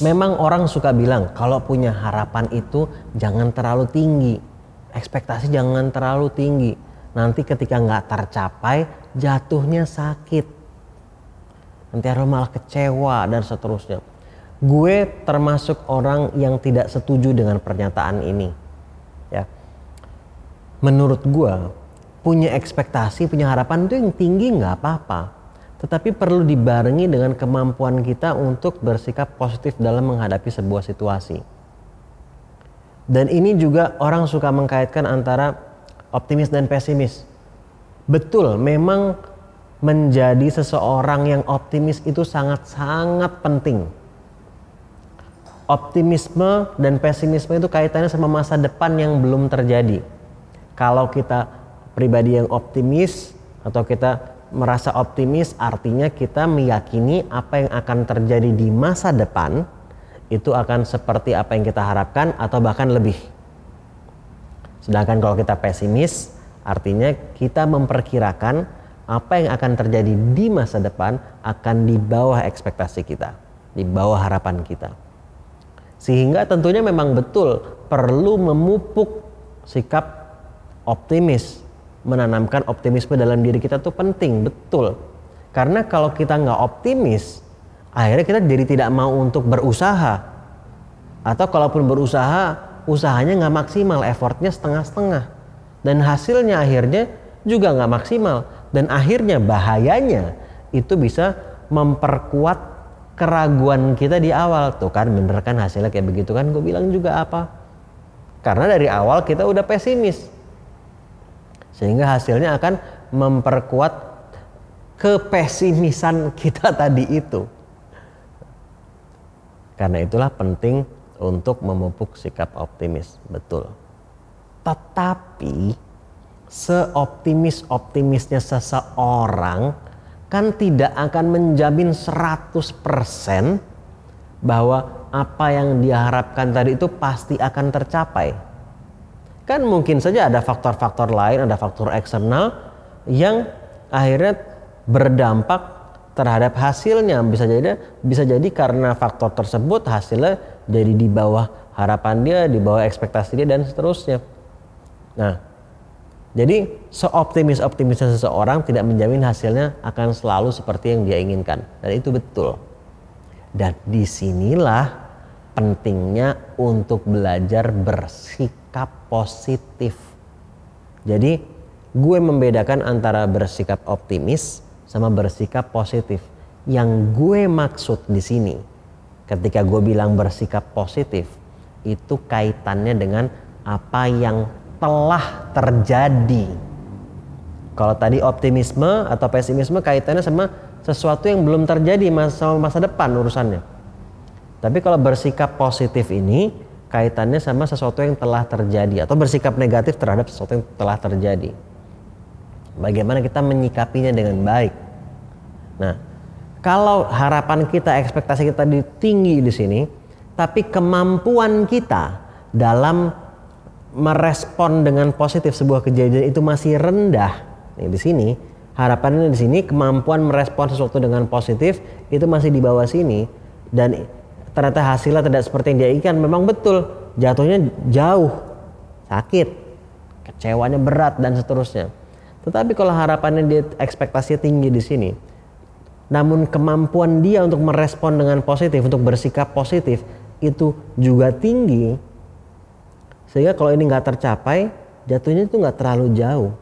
Memang orang suka bilang kalau punya harapan itu jangan terlalu tinggi, ekspektasi jangan terlalu tinggi. Nanti ketika nggak tercapai jatuhnya sakit, nanti harus malah kecewa dan seterusnya. Gue termasuk orang yang tidak setuju dengan pernyataan ini. Ya, menurut gue punya ekspektasi, punya harapan itu yang tinggi nggak apa-apa. Tetapi perlu dibarengi dengan kemampuan kita untuk bersikap positif dalam menghadapi sebuah situasi. Dan ini juga orang suka mengkaitkan antara optimis dan pesimis. Betul, memang menjadi seseorang yang optimis itu sangat-sangat penting. Optimisme dan pesimisme itu kaitannya sama masa depan yang belum terjadi. Kalau kita pribadi yang optimis atau kita merasa optimis, artinya kita meyakini apa yang akan terjadi di masa depan itu akan seperti apa yang kita harapkan atau bahkan lebih. Sedangkan kalau kita pesimis, artinya kita memperkirakan apa yang akan terjadi di masa depan akan di bawah ekspektasi kita, di bawah harapan kita. Sehingga tentunya memang betul perlu memupuk sikap optimis. Menanamkan optimisme dalam diri kita tuh penting, betul. Karena kalau kita nggak optimis, akhirnya kita jadi tidak mau untuk berusaha. Atau kalaupun berusaha, usahanya nggak maksimal, effortnya setengah-setengah. Dan hasilnya akhirnya juga nggak maksimal. Dan akhirnya bahayanya itu bisa memperkuat keraguan kita di awal. Tuh kan bener kan hasilnya kayak begitu kan, gue bilang juga apa. Karena dari awal kita udah pesimis. Sehingga hasilnya akan memperkuat kepesimisan kita tadi itu. Karena itulah penting untuk memupuk sikap optimis, betul. Tetapi seoptimis-optimisnya seseorang kan tidak akan menjamin 100% bahwa apa yang dia harapkan tadi itu pasti akan tercapai. Kan mungkin saja ada faktor-faktor lain, ada faktor eksternal yang akhirnya berdampak terhadap hasilnya. Bisa jadi karena faktor tersebut hasilnya jadi di bawah harapan dia, di bawah ekspektasi dia dan seterusnya. Nah, jadi seoptimis-optimisnya seseorang tidak menjamin hasilnya akan selalu seperti yang dia inginkan. Dan itu betul. Dan disinilah pentingnya untuk belajar bersikap positif. Jadi gue membedakan antara bersikap optimis sama bersikap positif. Yang gue maksud di sini ketika gue bilang bersikap positif itu kaitannya dengan apa yang telah terjadi. Kalau tadi optimisme atau pesimisme kaitannya sama sesuatu yang belum terjadi, sama masa depan urusannya. Tapi kalau bersikap positif ini kaitannya sama sesuatu yang telah terjadi atau bersikap negatif terhadap sesuatu yang telah terjadi. Bagaimana kita menyikapinya dengan baik. Nah, kalau harapan kita, ekspektasi kita tinggi di sini, tapi kemampuan kita dalam merespon dengan positif sebuah kejadian itu masih rendah. Nih di sini, harapannya di sini kemampuan merespon sesuatu dengan positif itu masih di bawah sini dan ternyata hasilnya tidak seperti yang dia inginkan, memang betul jatuhnya jauh, sakit, kecewanya berat dan seterusnya. Tetapi kalau harapannya dia ekspektasinya tinggi di sini, namun kemampuan dia untuk merespon dengan positif, untuk bersikap positif itu juga tinggi, sehingga kalau ini nggak tercapai, jatuhnya itu nggak terlalu jauh.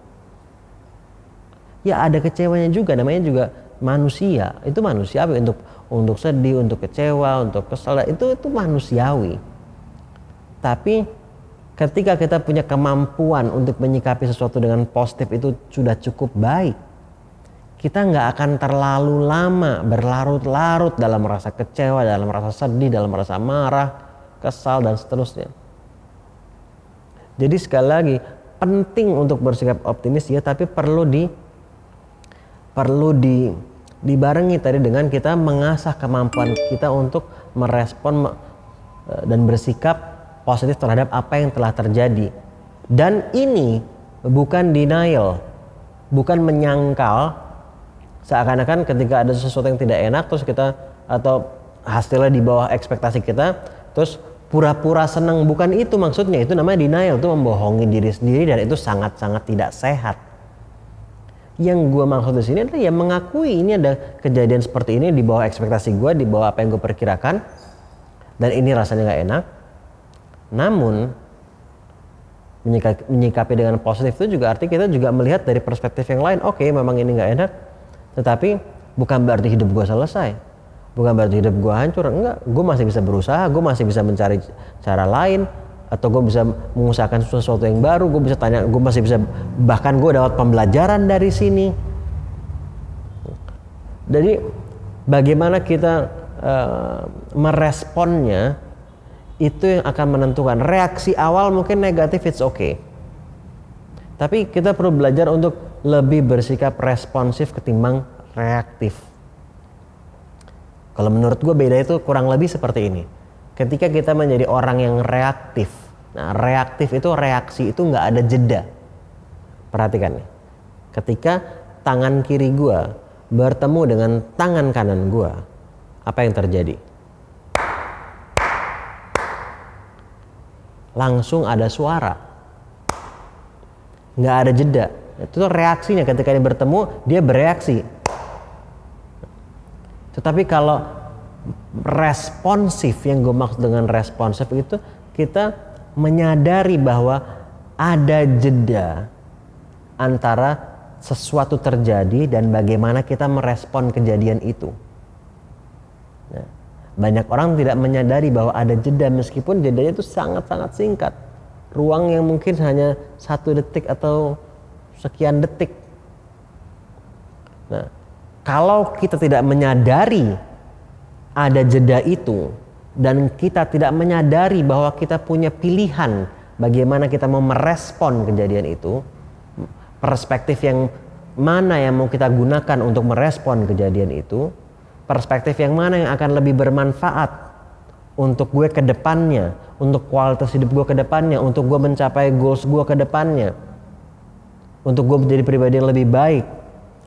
Ya ada kecewanya juga, namanya juga manusia, itu manusiawi untuk sedih, untuk kecewa, untuk kesal, itu manusiawi. Tapi ketika kita punya kemampuan untuk menyikapi sesuatu dengan positif itu sudah cukup baik, kita nggak akan terlalu lama berlarut-larut dalam rasa kecewa, dalam rasa sedih, dalam rasa marah, kesal dan seterusnya. Jadi sekali lagi penting untuk bersikap optimis ya, tapi perlu dibarengi tadi dengan kita mengasah kemampuan kita untuk merespon dan bersikap positif terhadap apa yang telah terjadi. Dan ini bukan denial, bukan menyangkal seakan-akan ketika ada sesuatu yang tidak enak terus kita atau hasilnya di bawah ekspektasi kita, terus pura-pura senang. Bukan itu maksudnya, itu namanya denial, itu membohongi diri sendiri dan itu sangat-sangat tidak sehat. Yang gue maksud di sini adalah ya mengakui ini ada kejadian seperti ini di bawah ekspektasi gue, di bawah apa yang gue perkirakan, dan ini rasanya gak enak. Namun menyikapi dengan positif itu juga artinya kita juga melihat dari perspektif yang lain. Oke, memang ini gak enak, tetapi bukan berarti hidup gue selesai, bukan berarti hidup gue hancur. Enggak, gue masih bisa berusaha, gue masih bisa mencari cara lain, atau gue bisa mengusahakan sesuatu yang baru, gue bisa tanya, gue masih bisa, bahkan gue dapat pembelajaran dari sini. Jadi bagaimana kita meresponnya itu yang akan menentukan. Reaksi awal mungkin negatif, it's okay, tapi kita perlu belajar untuk lebih bersikap responsif ketimbang reaktif. Kalau menurut gue beda itu kurang lebih seperti ini. Ketika kita menjadi orang yang reaktif, nah reaktif itu reaksi itu nggak ada jeda. Perhatikan nih, ketika tangan kiri gue bertemu dengan tangan kanan gue, apa yang terjadi? Langsung ada suara, nggak ada jeda. Itu tuh reaksinya, ketika dia bertemu dia bereaksi. Tetapi kalau responsif, yang gue maksud dengan responsif itu kita menyadari bahwa ada jeda antara sesuatu terjadi dan bagaimana kita merespon kejadian itu. Nah, banyak orang tidak menyadari bahwa ada jeda, meskipun jedanya itu sangat-sangat singkat. Ruang yang mungkin hanya 1 detik atau sekian detik. Nah, kalau kita tidak menyadari ada jeda itu, dan kita tidak menyadari bahwa kita punya pilihan bagaimana kita mau merespon kejadian itu, perspektif yang mana yang mau kita gunakan untuk merespon kejadian itu, perspektif yang mana yang akan lebih bermanfaat untuk gue ke depannya, untuk kualitas hidup gue ke depannya, untuk gue mencapai goals gue ke depannya, untuk gue menjadi pribadi yang lebih baik.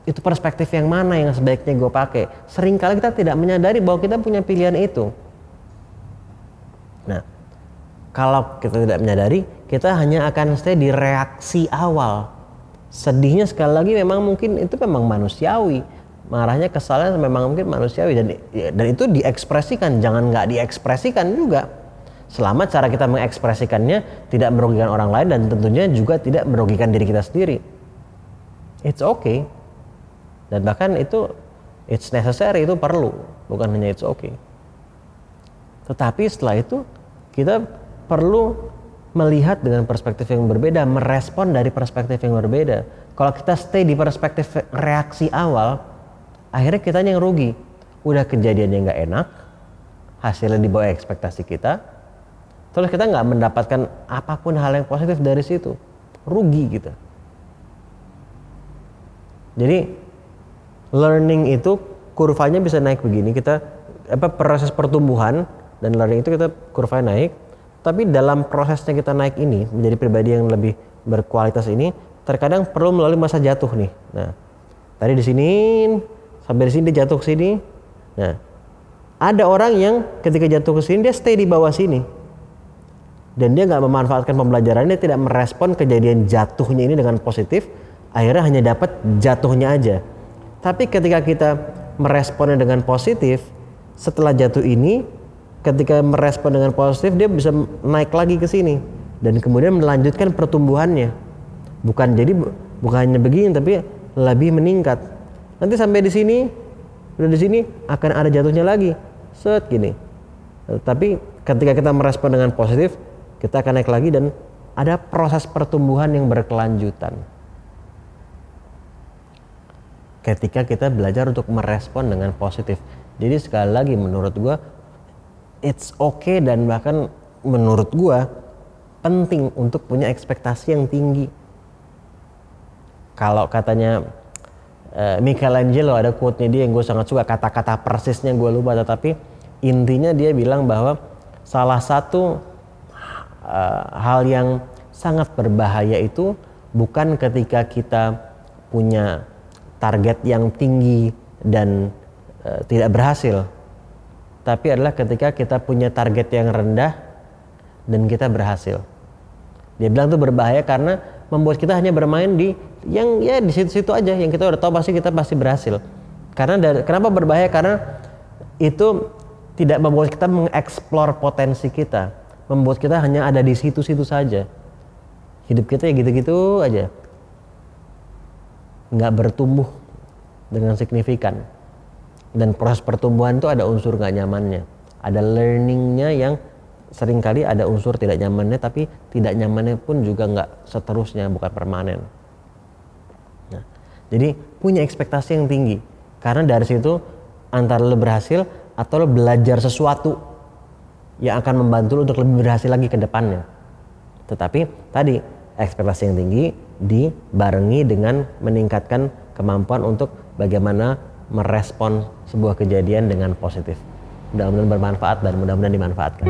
Itu perspektif yang mana yang sebaiknya gue pakai. Seringkali kita tidak menyadari bahwa kita punya pilihan itu. Nah, kalau kita tidak menyadari, kita hanya akan stay di reaksi awal. Sedihnya sekali lagi memang mungkin itu memang manusiawi. Marahnya, kesalnya memang mungkin manusiawi, dan itu diekspresikan. Jangan nggak diekspresikan juga. Selama cara kita mengekspresikannya tidak merugikan orang lain dan tentunya juga tidak merugikan diri kita sendiri. It's okay. Dan bahkan itu it's necessary, itu perlu, bukan hanya it's okay. Tetapi setelah itu kita perlu melihat dengan perspektif yang berbeda, merespon dari perspektif yang berbeda. Kalau kita stay di perspektif reaksi awal, akhirnya kita yang rugi. Udah kejadian yang nggak enak, hasilnya di bawah ekspektasi kita, terus kita nggak mendapatkan apapun hal yang positif dari situ, rugi gitu. Jadi learning itu kurvanya bisa naik begini, kita proses pertumbuhan dan learning itu kita kurvanya naik, tapi dalam prosesnya kita naik ini menjadi pribadi yang lebih berkualitas ini terkadang perlu melalui masa jatuh nih. Nah, tadi di sini sampai di sini dia jatuh ke sini. Nah, ada orang yang ketika jatuh ke sini dia stay di bawah sini dan dia nggak memanfaatkan pembelajarannya, tidak merespon kejadian jatuhnya ini dengan positif, akhirnya hanya dapat jatuhnya aja. Tapi ketika kita meresponnya dengan positif, setelah jatuh ini, ketika merespon dengan positif, dia bisa naik lagi ke sini dan kemudian melanjutkan pertumbuhannya. Bukan hanya begini, tapi lebih meningkat. Nanti sampai di sini, udah di sini akan ada jatuhnya lagi, set gini. Tapi ketika kita merespon dengan positif, kita akan naik lagi dan ada proses pertumbuhan yang berkelanjutan. Ketika kita belajar untuk merespon dengan positif. Jadi sekali lagi menurut gue it's okay, dan bahkan menurut gue penting untuk punya ekspektasi yang tinggi. Kalau katanya Michelangelo, ada quote-nya dia yang gue sangat suka, kata-kata persisnya gue lupa, tetapi intinya dia bilang bahwa salah satu hal yang sangat berbahaya itu bukan ketika kita punya target yang tinggi dan tidak berhasil, tapi adalah ketika kita punya target yang rendah dan kita berhasil. Dia bilang itu berbahaya karena membuat kita hanya bermain di yang ya di situ-situ aja yang kita udah tahu kita pasti berhasil. Kenapa berbahaya? Karena itu tidak membuat kita mengeksplor potensi kita, membuat kita hanya ada di situ-situ saja. Hidup kita ya gitu-gitu aja, nggak bertumbuh dengan signifikan. Dan proses pertumbuhan itu ada unsur nggak nyamannya, ada learningnya yang seringkali ada unsur tidak nyamannya, tapi tidak nyamannya pun juga nggak seterusnya, bukan permanen. Nah, jadi punya ekspektasi yang tinggi, karena dari situ antara lo berhasil atau lo belajar sesuatu yang akan membantu lo untuk lebih berhasil lagi ke depannya. Tetapi tadi ekspektasi yang tinggi dibarengi dengan meningkatkan kemampuan untuk bagaimana merespon sebuah kejadian dengan positif. Mudah-mudahan bermanfaat dan mudah-mudahan dimanfaatkan.